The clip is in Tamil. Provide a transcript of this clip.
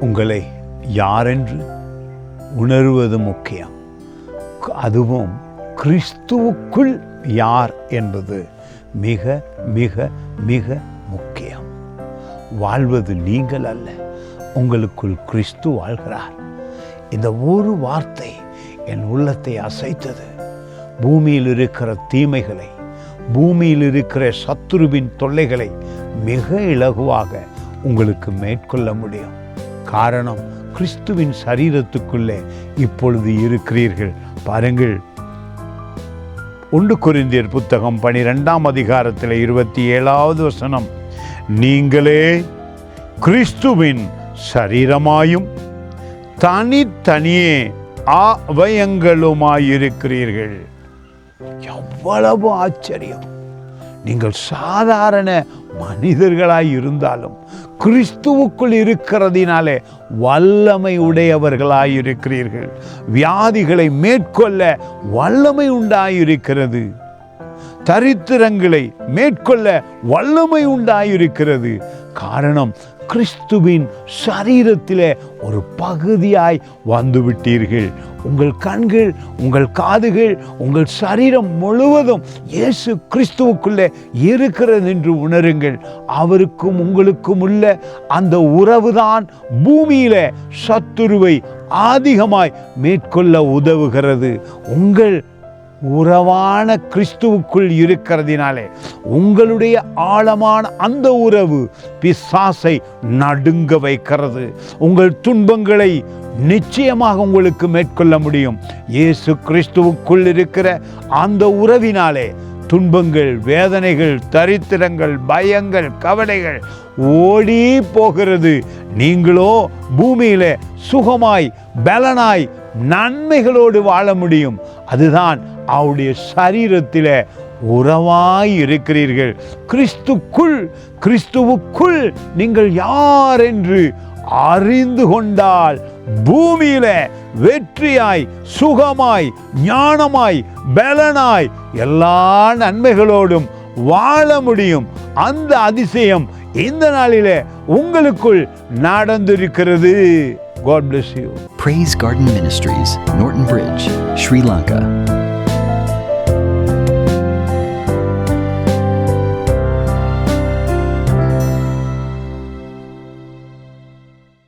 உங்களை யாரென்று உணர்வது முக்கியம். அதுவும் கிறிஸ்துவுக்குள் யார் என்பது மிக மிக மிக முக்கியம். வாழ்வது நீங்கள் அல்ல, உங்களுக்குள் கிறிஸ்து வாழ்கிறார். இந்த ஒரு வார்த்தை என் உள்ளத்தை அசைத்தது. பூமியில் இருக்கிற தீமைகளை, பூமியில் இருக்கிற சத்துருவின் தொல்லைகளை மிக இலகுவாக உங்களுக்கு மேற்கொள்ள முடியும். காரணம், கிறிஸ்துவின் சரீரத்துக்குள்ளே இப்பொழுது இருக்கிறீர்கள். பாருங்கள், 1 கொரிந்தியர் புத்தகம் 12ஆம் அதிகாரத்தில் 27வது வசனம், நீங்களே கிறிஸ்துவின் சரீரமாயும் தனித்தனியே அவயங்களுமாயிருக்கிறீர்கள். எவ்வளவு ஆச்சரியம்! நீங்கள் சாதாரண மனிதர்களாய் இருந்தாலும் கிறிஸ்துவுக்குள் இருக்கிறதினாலே வல்லமை உடையவர்களாயிருக்கிறீர்கள். வியாதிகளை மேற்கொள்ள வல்லமை உண்டாயிருக்கிறது. தரித்திரங்களை மேற்கொள்ள வல்லமை உண்டாயிருக்கிறது. காரணம், கிறிஸ்துவின் சரீரத்திலே ஒரு பகுதியாய் வந்துவிட்டீர்கள். உங்கள் கண்கள், உங்கள் காதுகள், உங்கள் சரீரம் முழுவதும் இயேசு கிறிஸ்துவுக்குள்ளே இருக்கிறது என்று உணருங்கள். அவருக்கும் உங்களுக்கும் உள்ள அந்த உறவுதான் பூமியிலே சத்துருவை அதிகமாய் மேற்கொள்ள உதவுகிறது. உங்கள் உறவான கிறிஸ்துவுக்குள் இருக்கிறதினாலே உங்களுடைய ஆழமான அந்த உறவு பிசாசை நடுங்க வைக்கிறது. உங்கள் துன்பங்களை நிச்சயமாக உங்களுக்கு மேற்கொள்ள முடியும். இயேசு கிறிஸ்துவுக்குள் இருக்கிற அந்த உறவினாலே துன்பங்கள், வேதனைகள், தரித்திரங்கள், பயங்கள், கவலைகள் ஓடி போகிறது. நீங்களோ பூமியிலே சுகமாய், பலனாய், நன்மைகளோடு வாழ முடியும். அதுதான் அவருடைய சரீரத்திலே உறவாய் இருக்கிறீர்கள். கிறிஸ்துவுக்குள் நீங்கள் யார் என்று அறிந்து கொண்டால் பூமியில வெற்றியாய், சுகமாய், ஞானமாய், பலனாய், எல்லா நன்மைகளோடும் வாழ முடியும். அந்த அதிசயம் இந்த நாளிலே உங்களுக்குள் நடந்திருக்கிறது. God bless you. Praise Garden Ministries, Norton Bridge, Sri Lanka.